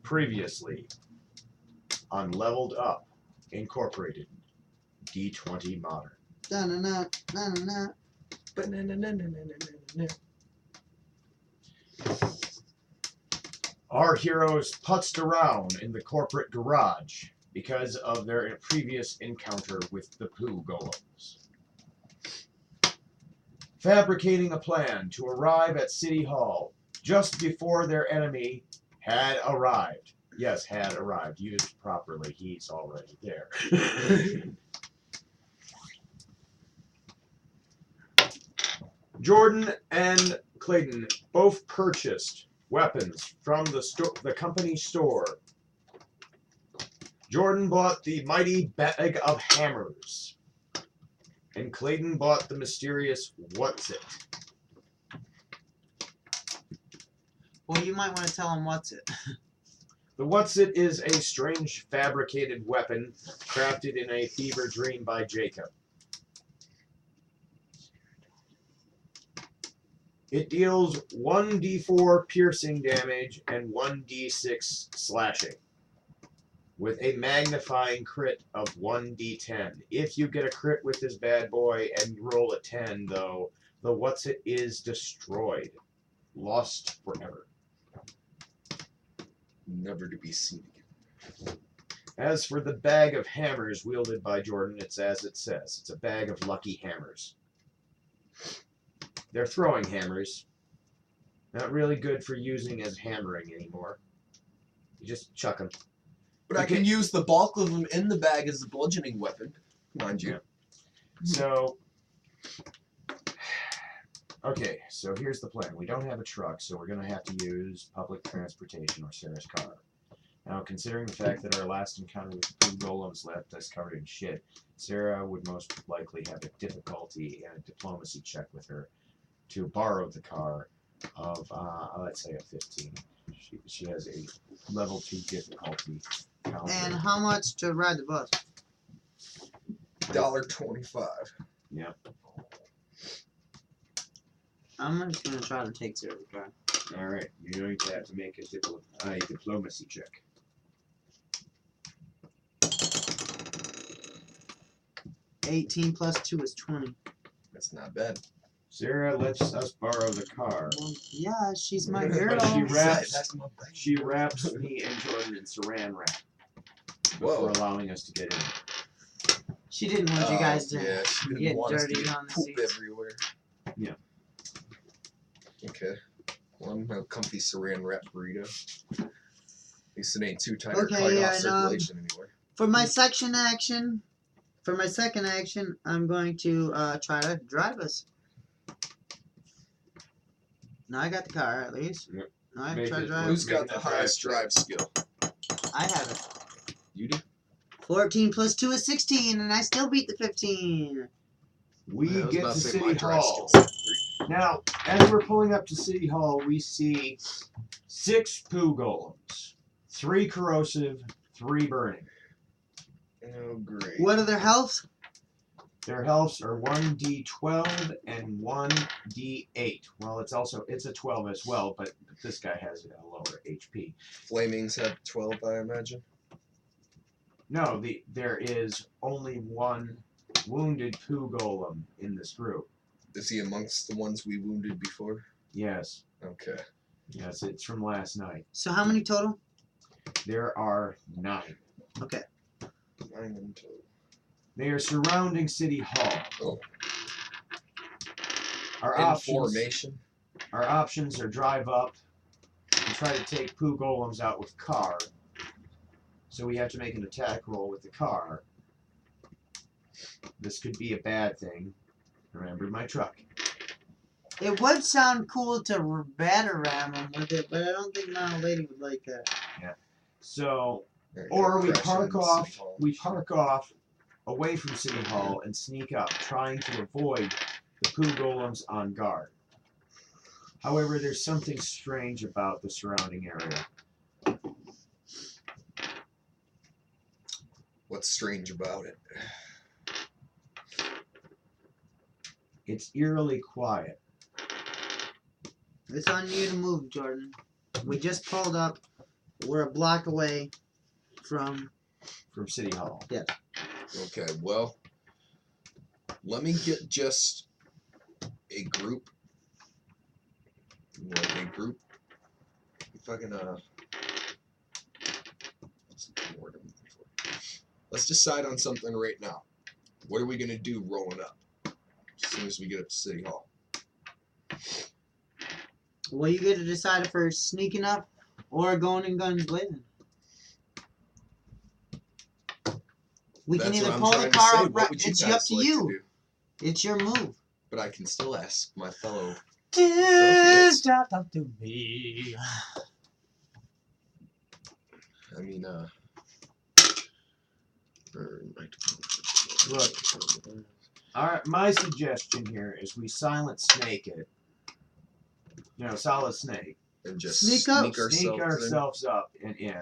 Previously on Leveled Up Incorporated D20 Modern. Da-na-na, na-na-na. Our heroes putzed around in the corporate garage because of their previous encounter with the Poo Golems. Fabricating a plan to arrive at City Hall just before their enemy had arrived. Yes, had arrived. Used properly, he's already there. Jordan and Clayton both purchased weapons from the company store. Jordan bought the mighty bag of hammers, and Clayton bought the mysterious what's-it. Well, you might want to tell him what's it. The what's-it is a strange fabricated weapon crafted in a fever dream by Jacob. It deals 1d4 piercing damage and 1d6 slashing, with a magnifying crit of 1d10. If you get a crit with this bad boy and roll a 10, though, the what's-it is destroyed. Lost forever. Never to be seen again. As for the bag of hammers wielded by Jordan, it's as it says. It's a bag of lucky hammers. They're throwing hammers. Not really good for using as hammering anymore. You just chuck them. But I can use the bulk of them in the bag as a bludgeoning weapon, mind you. Yeah. So, okay, so here's the plan. We don't have a truck, so we're going to have to use public transportation or Sarah's car. Now, considering the fact that our last encounter with the Poo Golems left us covered in shit, Sarah would most likely have a difficulty and a diplomacy check with her to borrow the car of, let's say, a 15. She has a level 2 difficulty counter. And how much to ride the bus? $1.25. Yep. I'm just going to try to take Sarah's car. All right. You're going to have to make a diplomacy check. $18 plus 2 is 20. That's not bad. Sarah lets us borrow the car. Well, yeah, she's my girl. But she wraps me and Jordan in saran wrap before allowing us to get in. She didn't want you guys to she get want us to dirty get on the poop seats. everywhere. Yeah. Okay. Well, I'm a comfy saran wrap burrito. At least it ain't too tight or Okay, quite off and, circulation anywhere. For my second action, I'm going to try to drive us. Now I got the car at least. Yep. Now I can try to drive. Who's got the highest drive skill? I have it. You do? 14 plus 2 is 16, and I still beat the 15. We Yeah, I was get about to say City my drive Hall. skill's 3. Now, as we're pulling up to City Hall, we see 6 Poo Golems, 3 corrosive, 3 burning. Oh, great. What are their health? Their healths are 1d12 and 1d8. Well, it's a 12 as well, but this guy has a lower HP. Flamings have 12, I imagine. No, there is only 1 wounded Poo Golem in this group. Is he amongst the ones we wounded before? Yes. Okay. Yes, it's from last night. So how many total? There are 9. Okay. 9 in total. They are surrounding City Hall. Oh. Our In options, formation. Our options are drive up and try to take Poo Golems out with car. So we have to make an attack roll with the car. This could be a bad thing. Remember my truck. It would sound cool to batter ram them with it, but I don't think my old lady would like that. Yeah. So, There you or go, we crashing park into off. City Hall. We park off away from City Hall and sneak up, trying to avoid the Poo Golems on guard. However, there's something strange about the surrounding area. What's strange about it? It's eerily quiet. It's on you to move, Jordan. We just pulled up. We're a block away from. City Hall. Okay, well, let me get just a group. Like a group. If I can, what's the word I'm looking for? Let's decide on something right now. What are we gonna do rolling up? As soon as we get up to City Hall. Well, you get to decide if we're sneaking up or going in guns blazing. We can That's either what I'm pull the trying to car say. up. What Right, would you it's guys up to like you. do? It's your move. But I can still ask my fellow. Just talk to me. I mean, Look. My suggestion here is we silent snake it. You know, solid snake. and just Sneak up. Sneak in. ourselves up and in.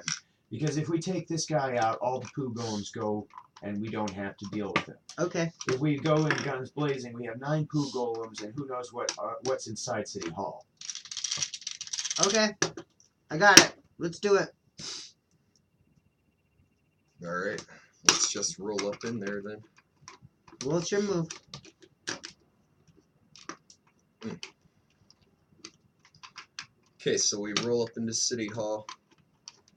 Because if we take this guy out, all the poo golems go and we don't have to deal with him. Okay. If we go in guns blazing, we have 9 poo golems and who knows what's inside City Hall. Okay. I got it. Let's do it. All right, let's just roll up in there then. Well, it's your move. Okay, so we roll up into City Hall.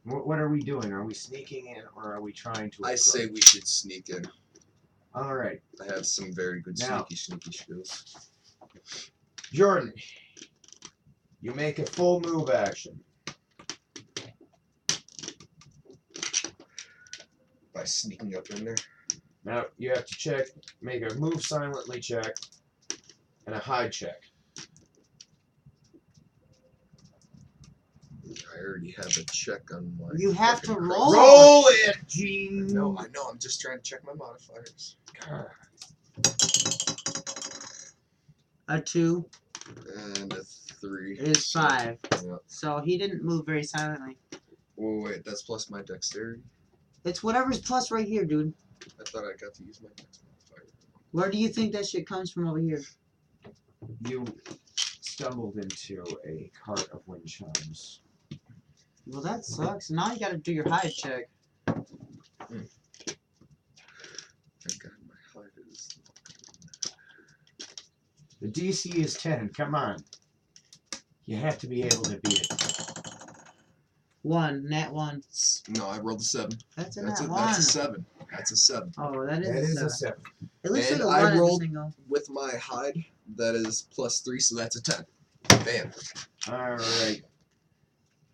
What are we doing? Are we sneaking in or are we trying to I say we should sneak in. All right. I have some very good Now- sneaky skills. Jordan, you make a full move action. By sneaking up in there. Now, you have to make a move silently check and a hide check. I already have a check on my. You have fucking to credit. roll. Roll it, Gene! No, I know. I'm just trying to check my modifiers. A 2 And a 3 is 5. Yeah. So he didn't move very silently. Wait, that's plus my dexterity. It's whatever's plus right here, dude. I thought I got to use my dex modifier. Where do you think that shit comes from over here? You stumbled into a cart of wind chimes. Well, that sucks. Now you gotta do your hide check. Thank God my hide is. The DC is 10. Come on. You have to be able to beat it. 1, nat 1. No, I rolled a 7. That's a That's nat a 1. 7. That's a 7. Oh, that is That a is 7. a 7. It looks And like a I 1 at the rolled- single. With my hide, that is plus 3, so that's a 10. Bam. Alright.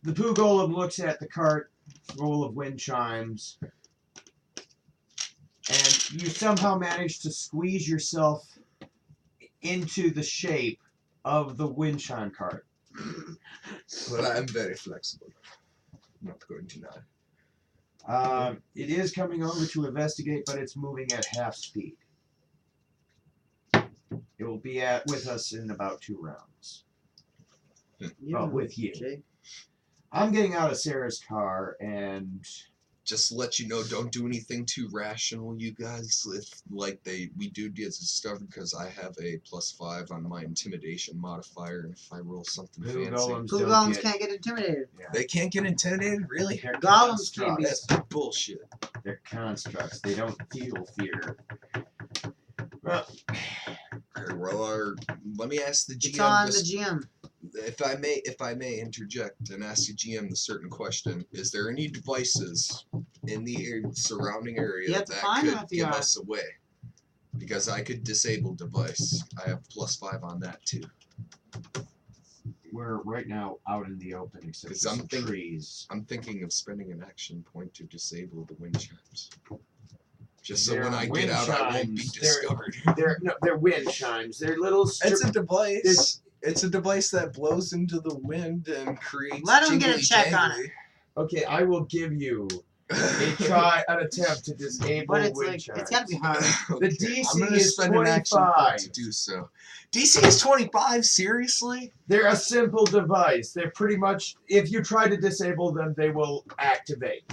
The poo golem looks at the cart full of wind chimes. And you somehow manage to squeeze yourself into the shape of the wind chime cart. But I'm very flexible. I'm not going to deny. It is coming over to investigate, but it's moving at half speed. It will be with us in about 2 rounds. You Oh, move, with you. Jake. I'm getting out of Sarah's car, and Just to let you know, don't do anything too rational, you guys. If we do get discovered, because I have a plus 5 on my intimidation modifier, and if I roll something poo fancy, golems Poo don't golems get. can't get intimidated. Yeah, they can't get intimidated. Really? they're Golems can't be. constructs. That's bullshit. They're constructs. They don't feel fear. Well, Okay, well, let me ask the GM. It's on the this- GM. if I may interject and ask the GM the certain question: is there any devices in the surrounding area You have to that find them could if you give are. us away? Because I could disable device. I have plus 5 on that too. we're right now out in the open, except for 'Cause I'm some thinking- trees. I'm thinking of spending an action point to disable the wind chimes. Just so They're when I get wind out, I won't be chimes. They're- discovered. They're wind chimes. They're little. It's a device. It's a device that blows into the wind and creates. Let 'em get a jiggly check on jangly. Okay, I will give you an attempt to disable But it's wind like, chimes. it's gotta be hard. The Okay, DC I'm gonna is spend an action point 25. to do so. DC is 25. Seriously? They're a simple device. They're pretty much, if you try to disable them, they will activate.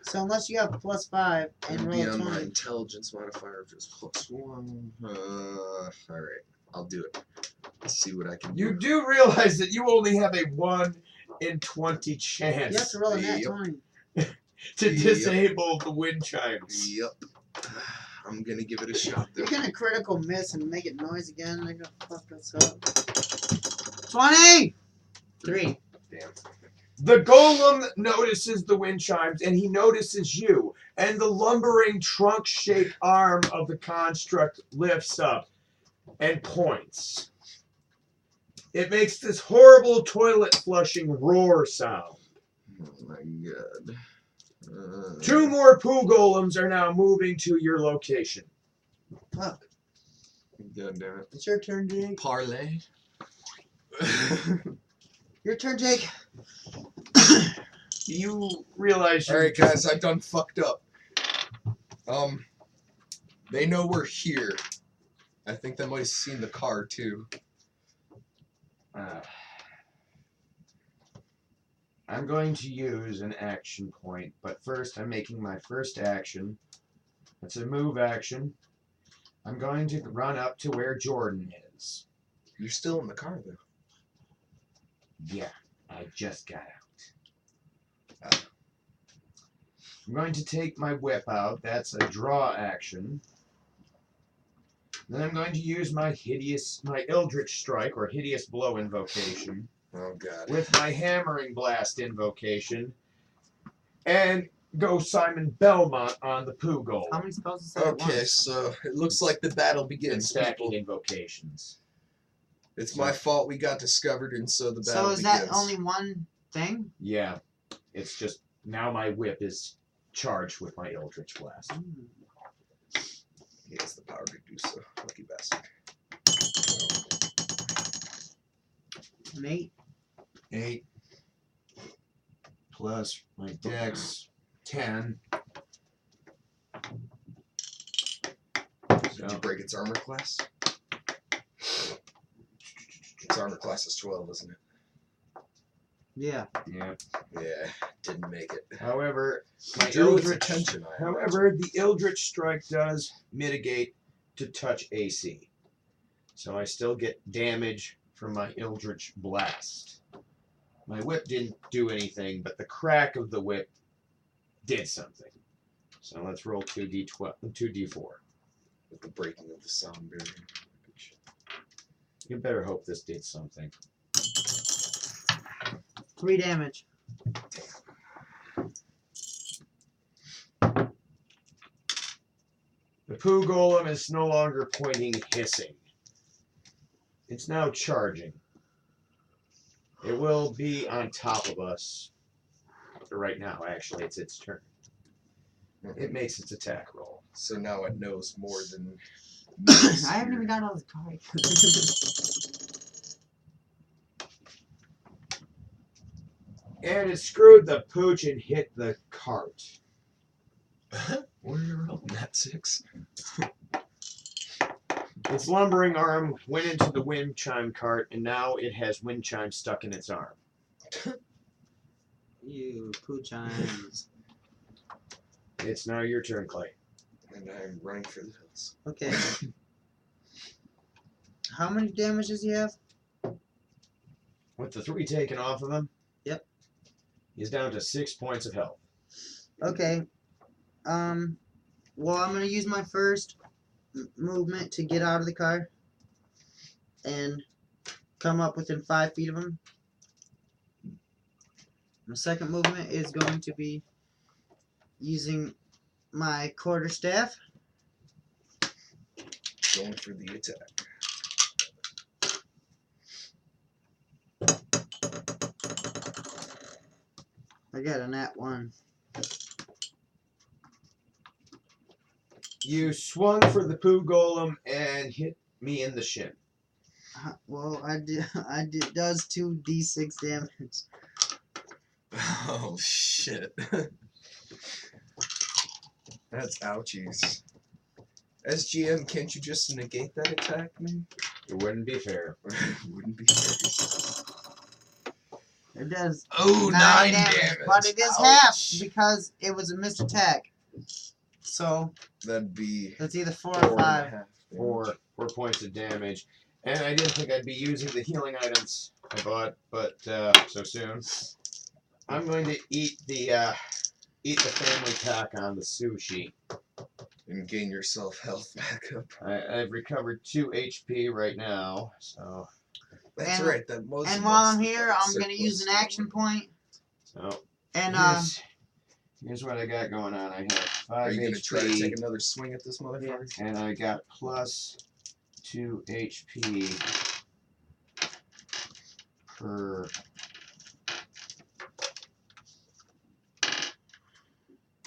So unless you have plus 5 and And roll be a on my 20. intelligence modifier of just plus 1. All right, I'll do it. Let's see what I can You do. do realize that you only have a 1 in 20 You have chance to roll a nat Yep. 20. to Yep. disable the wind chimes. Yep. I'm gonna give it a shot though. You're gonna critical miss and make it noise again. They're gonna fuck us up. 20! 3. Damn. The golem notices the wind chimes, and he notices you, and the lumbering trunk-shaped arm of the construct lifts up and points. It makes this horrible toilet-flushing roar sound. Oh my god. 2 more poo golems are now moving to your location. Fuck. God damn it. It's your turn, Jake. Parlay. Your turn, Jake. You realize you... Alright guys, I done fucked up. They know we're here. I think they might have seen the car too. I'm going to use an action point, but first I'm making my first action. It's a move action. I'm going to run up to where Jordan is. You're still in the car though. Yeah, I just got out. I'm going to take my whip out. That's a draw action. Then I'm going to use my Eldritch Strike or Hideous Blow invocation Oh god. with my Hammering Blast invocation and go Simon Belmont on the Poo Goal. How many spells is that at Okay, once? so it looks like the battle And begins. stacking People. invocations. It's my fault we got discovered, and so the battle So is begins. that only one thing? Yeah, it's just now my whip is charged with my Eldritch Blast. He has the power to do so. Lucky bastard. An 8. 8 plus my dex 10. Did you break its armor class? Its armor class is 12, isn't it? Yeah. Yeah. Yeah, didn't make it. However, my Drew its Eldritch. attention. I imagine. However, the Eldritch Strike does mitigate to touch AC, so I still get damage from my Eldritch Blast. My whip didn't do anything, but the crack of the whip did something. So let's roll 2d12, 2d4. With the breaking of the sound barrier. You better hope this did something. 3 damage. The Poo Golem is no longer pointing hissing. It's now charging. It will be on top of us. Right now, actually, it's its turn. It makes its attack roll. So now it knows more than. I haven't even got all the cards. And it screwed the pooch and hit the cart. What are you rolling that 6? Its lumbering arm went into the wind chime cart, and now it has wind chime stuck in its arm. You poo chimes. It's now your turn, Clay. And I'm running for the hills. Okay. How many damage does he have? With the 3 taken off of him, Yep. he's down to 6 points of health. Okay. Well, I'm gonna use my first movement to get out of the car and come up within 5 feet of him. My second movement is going to be using my quarterstaff. Going for the attack. I got a nat 1. You swung for the Poo Golem and hit me in the shin. Well, I did does 2d6 damage. Oh shit. That's ouchies. As GM, can't you just negate that attack, man? It wouldn't be fair. Wouldn't be fair. It does Oh, 9 9 damage, but it is half Ouch. because it was a missed attack. So That'd be that's either 4 or 4.5 5. damage. 4 points of damage. And I didn't think I'd be using the healing items I bought, but so soon. I'm going to eat the family pack on the sushi. And gain yourself health back up. I've recovered 2 HP right now, so. That's And- right. That was. And while I'm here, I'm gonna use an action point. So And here's what I got going on. I have 5 Are you gonna HP, try to take another swing at this motherfucker? and I got plus 2 HP per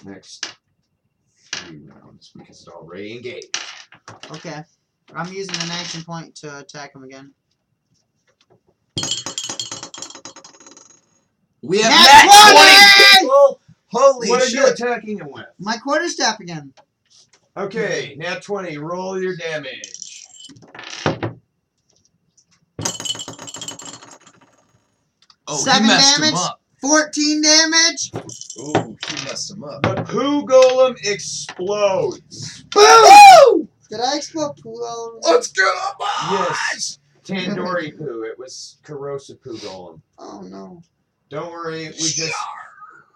next 3 rounds because it's already engaged. okay, I'm using an action point to attack him again. We have Nat Nat 20, people! Holy What are you shit! attacking him with? My quarterstaff again. Okay, nat 20. Roll your damage. Oh, 7 he messed damage. him up. 14 damage. Ooh, he messed him up. The poo golem explodes. Boom! Did I explode pool? Let's get up! Yes. Tandoori poo. It was corrosive poo golem. Oh no. Don't worry,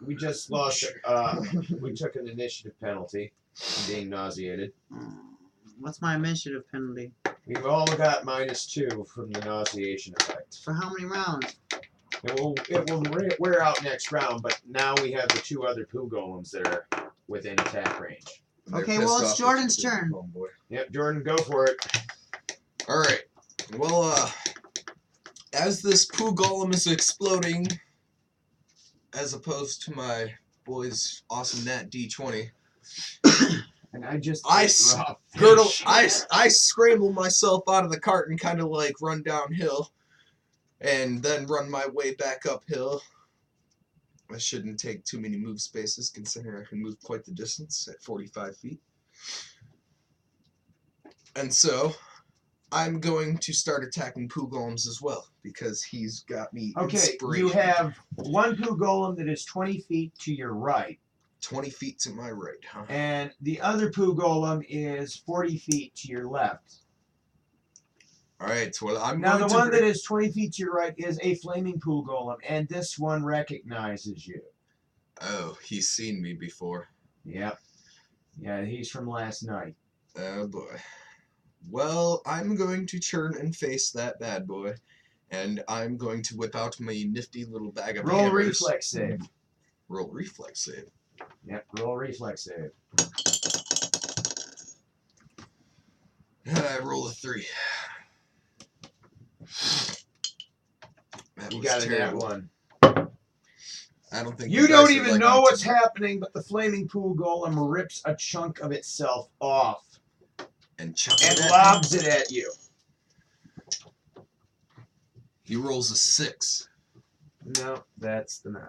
we just lost. We took an initiative penalty, from being nauseated. What's my initiative penalty? We've all got -2 from the nauseation effect. For how many rounds? It will wear out next round, but now we have the 2 other poo golems that are within attack range. They're Okay, pissed well, it's off Jordan's that you didn't turn. home, boy. Yep, Jordan, go for it. Alright. Well, as this poo golem is exploding, as opposed to my boy's awesome Nat D20, And I just I ate s- raw Girdle, fish. I scramble myself out of the cart and kind of like run downhill, and then run my way back uphill. I shouldn't take too many move spaces, considering I can move quite the distance at 45 feet. And so, I'm going to start attacking poo golems as well, because he's got me Okay, inspired. you have 1 poo golem that is 20 feet to your right, 20 feet to my right, huh? and the other poo golem is 40 feet to your left. Alright, well, I'm Now, going the to... one that is 20 feet to your right is a flaming poo golem, and this one recognizes you. Oh, he's seen me before. Yep. Yeah, he's from last night. Oh boy. Well, I'm going to turn and face that bad boy, and I'm going to whip out my nifty little bag of Roll hammers. reflex save. Roll reflex save. Yep, roll reflex save. I roll a 3. That You was got a nat terrible. 1. I don't think You guys don't are even liking know it what's too much. happening, but the flaming poo golem rips a chunk of itself off And chucks and it at lobs it at you. He rolls a 6. No, that's the 9.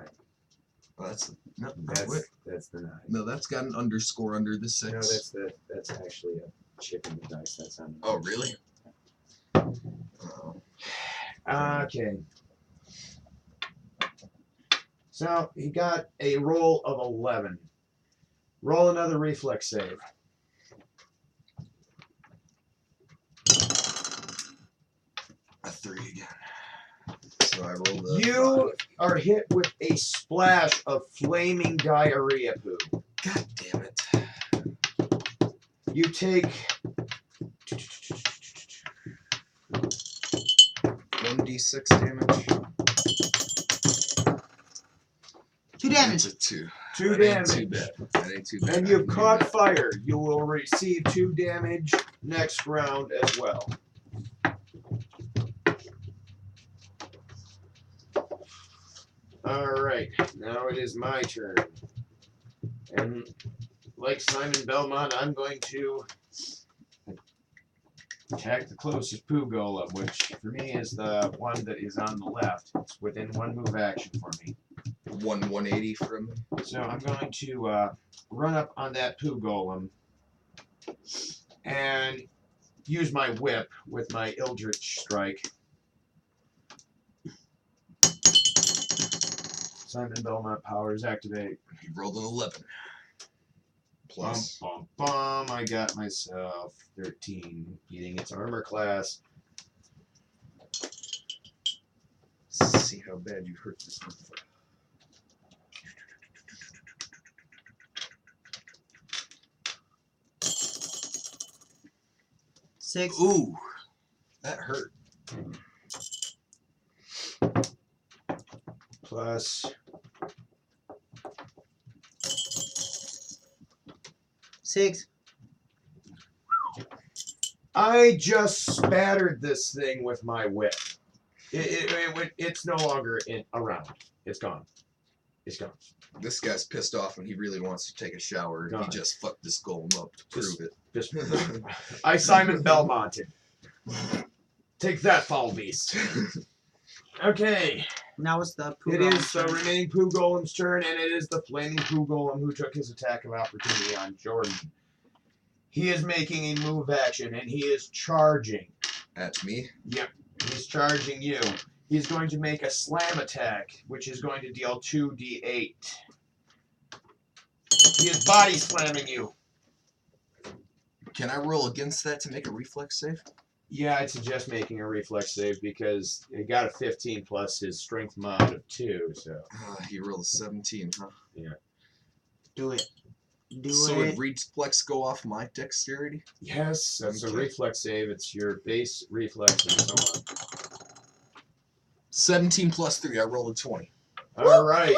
Well, that's no, wait. That's the 9. No, that's got an underscore under the 6. No, that's actually a chip in the dice. That's on. Oh, really? Oh. Okay. So he got a roll of 11. Roll another reflex save. A 3 again. So I rolled a You 5. are hit with a splash of flaming diarrhea poo. God damn it. You take 1d6 damage. 2 damage. It's a 2. 2 That ain't damage. too bad. That ain't too bad. And you've caught fire. You will receive 2 damage next round as well. Alright, now it is my turn. And like Simon Belmont, I'm going to attack the closest poo golem, which for me is the one that is on the left. It's within 1 move action for me. 180 from me. So I'm going to run up on that poo golem and use my whip with my Eldritch Strike. Simon Belmont powers activate. He rolled an 11. Plus. Bum, bum, bum. I got myself 13, beating its armor class. Let's see how bad you hurt this motherfucker. Six. Ooh, that hurt. Plus 6. I just spattered this thing with my whip. It's no longer around. It's gone. It's gone. This guy's pissed off and he really wants to take a shower. God. He just fucked this golem up to prove it. Just I Simon Belmonted. Take that, foul beast. Okay. Now it's the poo It golem is the turn. remaining Poo Golem's turn, and it is the flaming Poo Golem who took his attack of opportunity on Jordan. He is making a move action, and he is charging. At me. Yep, he's charging you. He's going to make a slam attack, which is going to deal 2d8. He is body slamming you. Can I roll against that to make a reflex save? Yeah, I'd suggest making a reflex save because he got a 15 plus his strength mod of 2, so. He rolled a 17, huh? Do it. Do So it. would reflex go off my dexterity? Yes, that's a Okay. reflex save. It's your base reflex and so on. 17 plus 3, I rolled a 20. All right.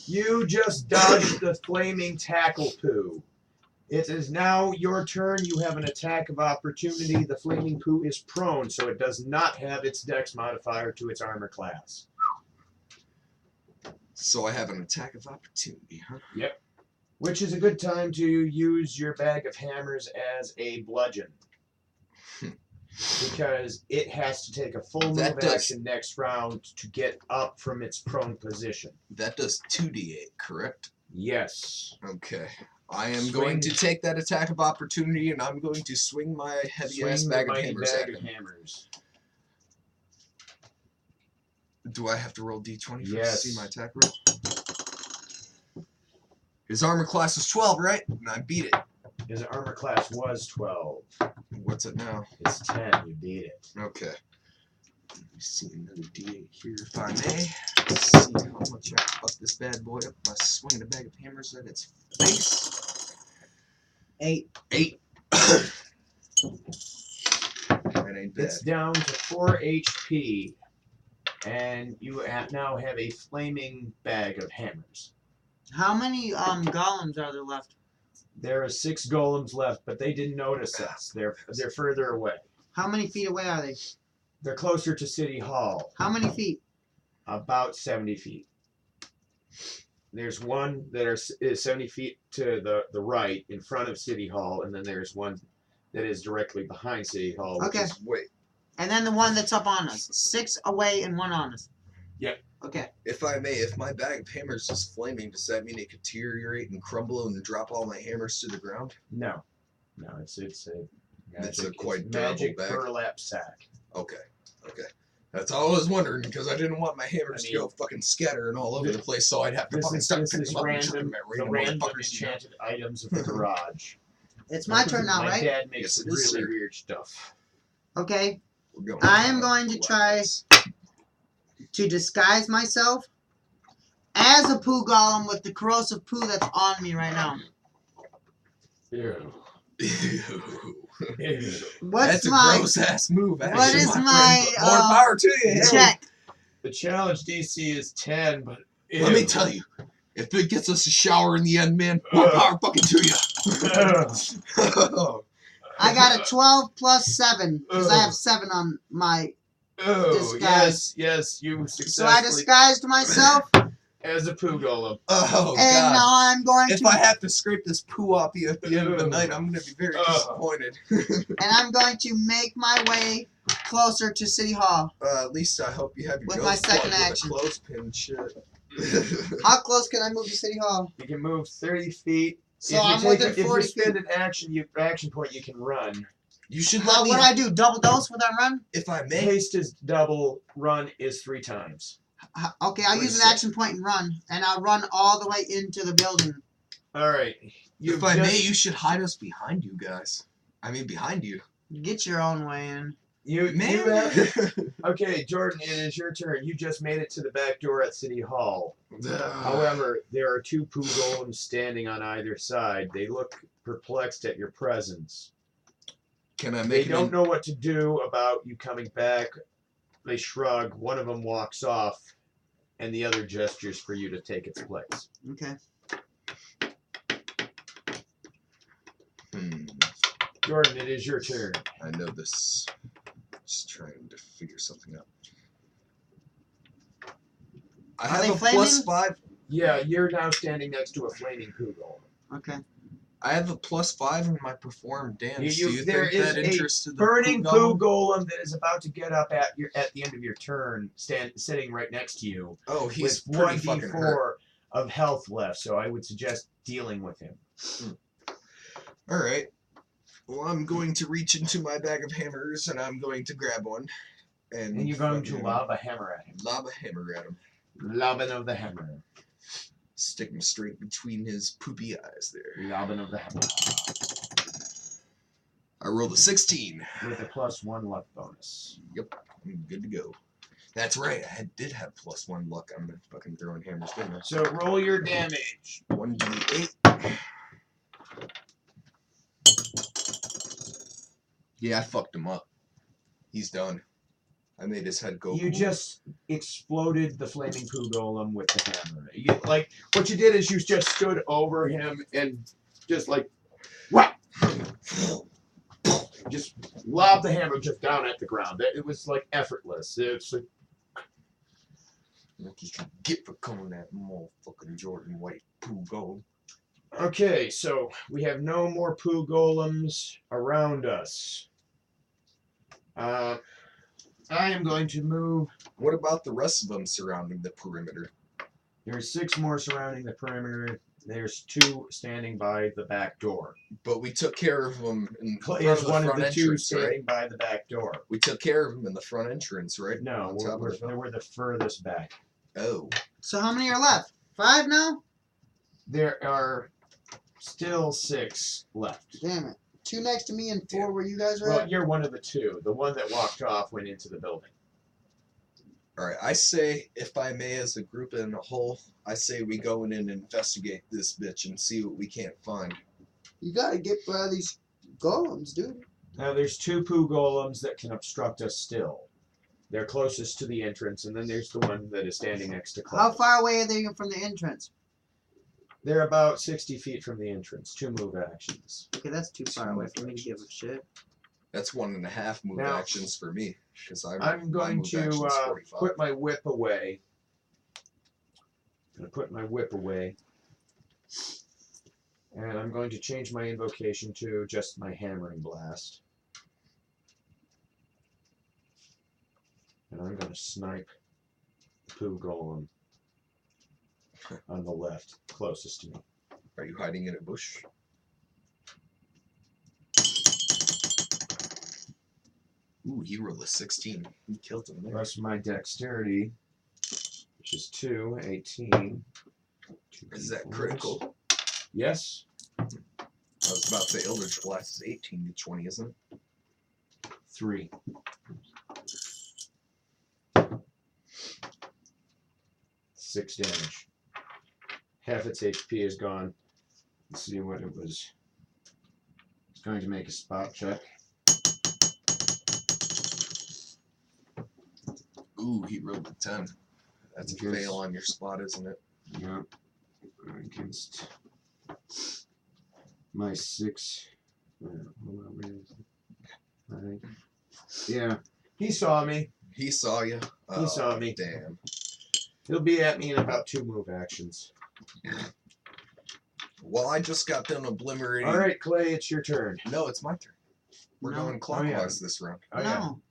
You just dodged the flaming tackle poo. It is now your turn. You have an attack of opportunity. The flaming poo is prone, so it does not have its dex modifier to its armor class. So I have an attack of opportunity, huh? Which is a good time to use your bag of hammers as a bludgeon. Because it has to take a full That move does- action next round to get up from its prone position. That does 2d8, correct? Yes. Okay. I am Swing. going to take that attack of opportunity and I'm going to swing my heavy ass Swing the bag of mighty hammers bag at of him. hammers. Do I have to roll d20 for Yes. to see my attack roll? His armor class is 12, right? And I beat it. His armor class was 12. What's it now? It's 10. You beat it. Okay. Let me see another d8 here if I may. Let's see how much I fuck this bad boy up by swinging a bag of hammers at its face. 8. 8. That ain't bad. It's down to 4 HP. And you now have a flaming bag of hammers. How many golems are there left? There are 6 golems left, but they didn't notice us. They're further away. How many feet away are they? They're closer to City Hall. How many feet? About 70 feet. There's one that is 70 feet to the right in front of City Hall, and then there's one that is directly behind City Hall. Which Okay. is, Wait, And then the one that's up on us. 6 away and 1 on us. Yep. Okay. if I may, if my bag of hammers is flaming, does that mean it could deteriorate and crumble and drop all my hammers to the ground? no, it's a It's a magic, quite durable magic bag. burlap sack. Okay. That's all I was wondering because I didn't want my hammers I to go mean, fucking scattering all over the place, so I'd have to This fucking is start picking them up and random, chucking them at the random random motherfuckers. You know? enchanted items of the garage. It's my turn now, My right? dad makes Yes, it is, really sir. weird stuff. Okay. We're going I am on going to a lot try- of this. To disguise myself as a poo golem with the corrosive poo that's on me right now. Ew. Ew. Ew. What's That's a my gross ass move. Actually, What is my my, friend, but more power to you. hell. check? The challenge DC is 10, but Let me tell you, if it gets us a shower in the end, man, more power fucking to you. I got a 12 plus 7 because I have 7 on my. Oh, Disguise. yes, you So I successfully disguised myself, as a poo golem. Oh and god. now I'm going If to, I have to scrape this poo off you at the end of the night, I'm gonna be very disappointed. and I'm going to make my way closer to City Hall. At least I hope you have your With ghost my second plug with action. a clothespin shit. How close can I move to City Hall? You can move 30 feet. So if you I'm take within if you 40 spend feet. an action point, you can run. You should How, let me, what I do? Double dose with that run? if I may. Haste is double, run is 3 times. Okay, I'll use an action point and run, and I'll run all the way into the building. All right. If I may, you should hide us behind you guys. I mean, behind you. Get your own way in. You Man. have, okay, Jordan, it is your turn. You just made it to the back door at City Hall. However, there are two poo golems standing on either side. They look perplexed at your presence. Can I They make don't know what to do about you coming back. They shrug. One of them walks off, and the other gestures for you to take its place. Okay. Jordan, it is your turn. I know this. Just trying to figure something out. I Are have they a plus flaming? 5. Yeah, you're now standing next to a flaming poo golem. Okay. I have a plus 5 in my perform dance. You- Do you there think is that a interested the Burning golem? poo golem that is about to get up at the end of your turn, sitting right next to you. Oh, he's with pretty fucking hurt. 1d4 of health left, so I would suggest dealing with him. All right. Well, I'm going to reach into my bag of hammers and I'm going to grab one. And you're going to fucking lob a hammer at him. lob a hammer at him. Lobbing of the hammer. Stick him straight between his poopy eyes there. Lobbing of the hammer. I rolled a 16. With a +1 luck bonus. I'm good to go. That's right. I did have +1 luck on the fucking throwing hammers, didn't I? So roll your damage. 1d8. Yeah, I fucked him up. He's done. I made his head go. You just exploded the flaming poo golem with the hammer. Like, what you did is you just stood over him and just like, whack! Just lobbed the hammer just down at the ground. It was like effortless. It's like, What did you get for calling that motherfucking Jordan White poo gold? okay, so we have no more poo golems around us. I am going to move. What about the rest of them surrounding the perimeter? There's 6 more surrounding the perimeter. There's 2 standing by the back door. But we took care of them in front Clay is of the one of front the 2 entrance, standing right? by the back door. We took care of them in the front entrance, right? No, On top of the we're the furthest back. Oh. So how many are left? 5 now? There are still 6 left. Damn it. 2 next to me and 4 where you guys are Well, at? you're one of the 2. The one that walked off went into the building. Alright, I say, if I may, as a group in a whole, I say we go in and investigate this bitch and see what we can't find. You gotta get by these golems, dude. Now, there's 2 poo golems that can obstruct us still. They're closest to the entrance, and then there's the one that is standing next to Clay. How far away are they from the entrance? They're about 60 feet from the entrance. 2 move actions. Okay, that's too far away for me to give a shit. That's 1.5 move Now, actions for me. Because I'm going to put my whip away. I'm going to put my whip away. And I'm going to change my invocation to just my hammering blast. And I'm going to snipe the poo golem on the left, closest to me. Are you hiding in a bush? Ooh, he rolled a 16. He killed him there. Plus my dexterity, which is 2, 18. Is that critical? Yes. I was about to say Eldritch Blast is 18 to 20, isn't it? 3. Six damage. Half its HP is gone. Let's see what it was. It's going to make a spot check. Ooh, he rolled a 10. That's a Yes. fail on your spot, isn't it? Yeah. Against my 6. Hold on, where is it? Right. Yeah. He saw me. He saw you. He saw me. Damn. He'll be at me in about 2 move actions. Well, I just got done obliterating. All right, Clay, it's your turn. No, it's my turn. We're No. going clockwise this round. Oh, yeah. No.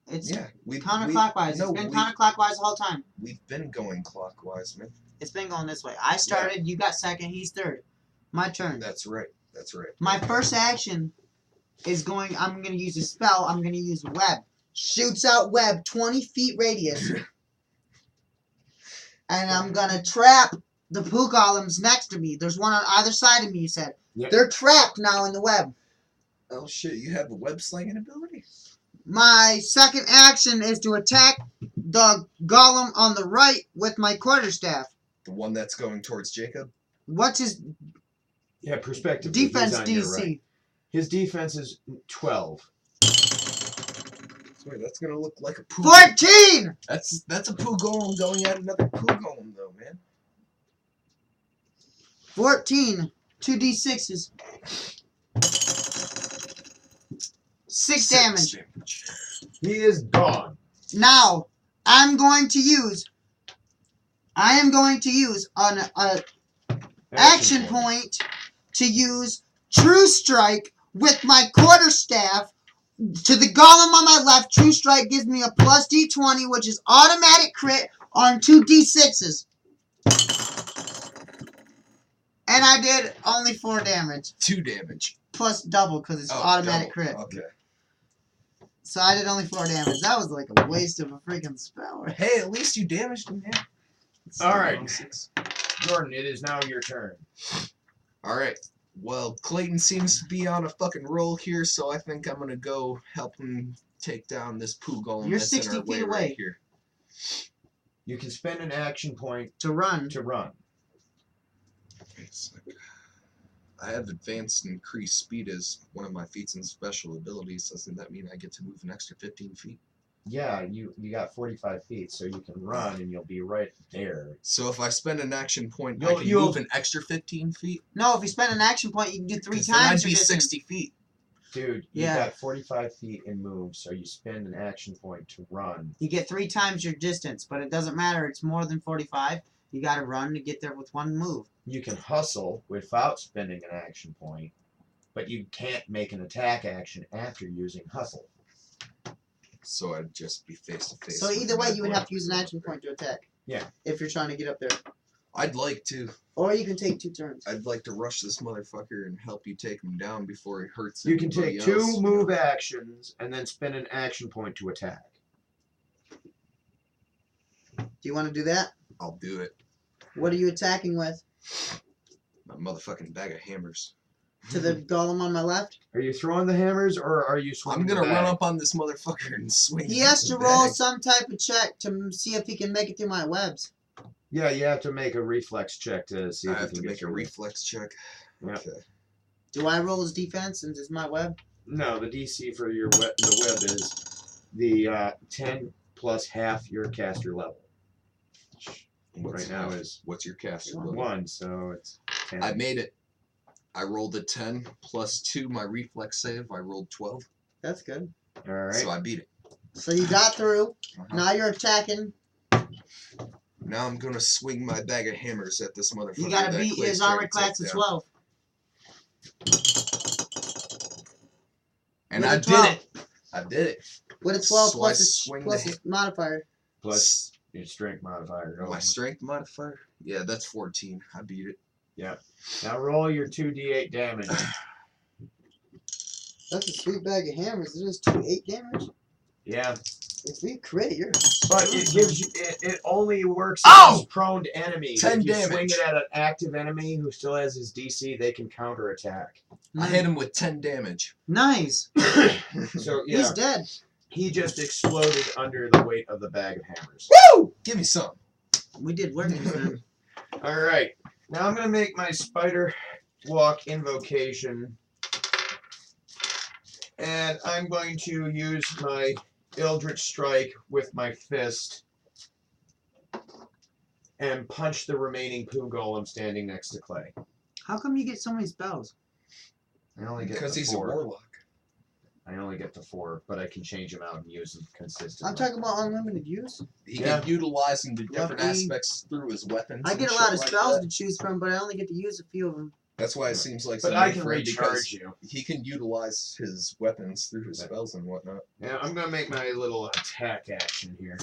It's Yeah, counterclockwise. No, It's been counterclockwise the whole time. we've been going clockwise, man. It's been going this way. I started, you got second, he's third. My turn. That's right. That's right. My first action is going, I'm going to use a spell. I'm going to use web. Shoots out web, 20 feet radius. And I'm going to trap the poo golems next to me. There's one on either side of me, you said. Yep. They're trapped now in the web. Oh shit, you have a web slinging ability? my second action is to attack the golem on the right with my quarterstaff. The one that's going towards Jacob. What's his Yeah, perspective. defense on your DC? right. His defense is 12. Sorry, that's gonna look like a poo. 14! That's a poo golem going at another poo golem though, man. 14. 2d6s. 6 damage. He is gone. Now, I am going to use an action point to use True Strike with my quarterstaff to the golem on my left. True Strike gives me a plus d20, which is automatic crit on 2d6s. And I did only 4 damage. 2 damage. Plus double, because it's automatic double. crit. Okay. So I did only 4 damage. That was like a waste of a freaking spell. Hey, at least you damaged him, man. Alright. Jordan, it is now your turn. Alright. Well, Clayton seems to be on a fucking roll here, so I think I'm gonna go help him take down this poo golem. You're that's in 60 our way feet away. right here. You can spend an action point To run. to run. Wait a second. I have advanced and increased speed as one of my feats and special abilities. Doesn't that mean I get to move an extra 15 feet? Yeah, you got 45 feet, so you can run and you'll be right there. So if I spend an action point, I You'll- can you'll- move an extra 15 feet? No, if you spend an action point, you can do 3 'Cause times. then I'd your be distance. 60 feet. Dude, you Yeah. got 45 feet in move, so you spend an action point to run. You get 3 times your distance, but it doesn't matter. It's more than 45. You got to run to get there with 1 move. You can hustle without spending an action point, but you can't make an attack action after using hustle. So I'd just be face to face. So with either way, that you would boy. have to use an action point to attack. Yeah. If you're trying to get up there. I'd like to. Or you can take 2 turns. I'd like to rush this motherfucker and help you take him down before he hurts You can anybody take 2 else. move actions and then spend an action point to attack. Do you want to do that? I'll do it. What are you attacking with? My motherfucking bag of hammers. To the golem on my left? Are you throwing the hammers or are you swinging I'm the gonna bag? run up on this motherfucker and swing. He has the to roll bag. some type of check to see if he can make it through my webs. Yeah, you have to make a reflex check to see I if you have can to get make a through it. reflex check. Yep. Okay. Do I roll his defense since it's my web? No, the DC for your the web is the 10 plus half your caster level. Right now is What's your caster level? 1, so it's 10. I made it. I rolled a 10 plus 2 my reflex save. I rolled 12. That's good. All right. So I beat it. So you got through. Uh-huh. Now you're attacking. Now I'm gonna swing my bag of hammers at this motherfucker. You gotta that beat Clay's his trying armor to take class to down. 12. And With I a did 12. it. I did it. With a 12 So I plus his, swing plus the his modifier. Plus your strength modifier. My strength modifier? Yeah, that's 14. I beat it. Now roll your 2d8 damage. That's a sweet bag of hammers. It is 2-8 damage. Yeah, If we crit, you're. but it gives you. It only works Ow! against prone enemies. 10 if you swing damage. it at an active enemy who still has his DC, they can counterattack. I hit him with 10 damage. Nice. So yeah, He's dead. he just exploded under the weight of the bag of hammers. Woo! Give me some. We did work with him. All right, now I'm gonna make my spider walk invocation, and I'm going to use my Eldritch Strike with my fist and punch the remaining poo golem standing next to Clay. How come you get so many spells? I only get Because the he's 4. a warlock. I only get the 4, but I can change them out and use them consistently. I'm talking about unlimited use. He Yeah. can utilize them to different Lucky. aspects through his weapons. I and get a shit lot of like spells that. to choose from, but I only get to use a few of them. That's why it seems like But so I many can for him, because recharge you. he can utilize his weapons through his spells and whatnot. Yeah, I'm gonna make my little attack action here.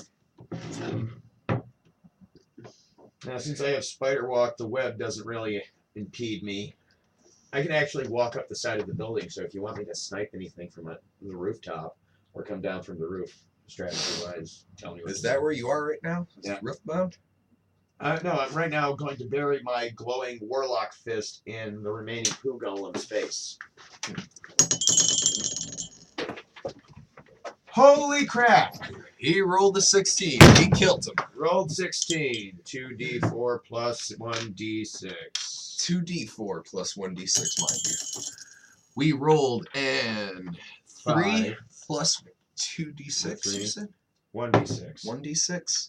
Now, since I have Spider Walk, the web doesn't really impede me. I can actually walk up the side of the building, so if you want me to snipe anything from the rooftop or come down from the roof, strategy-wise, tell me. what Is to that do. where you are right now? Yeah. Roofbound? No, I'm right now going to bury my glowing warlock fist in the remaining poo golem's face. Holy crap! He rolled a 16. He killed him. Rolled 16. 2d4 plus 1d6. 2d4 plus 1d6, mind you. We rolled and 3 5. plus 2d6, Three. you said? 1d6. 1d6.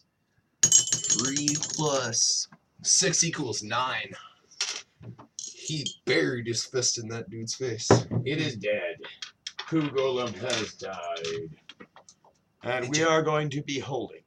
3 plus 6 equals 9. He buried his fist in that dude's face. It is dead. Poo Golem has died. And we are going to be holding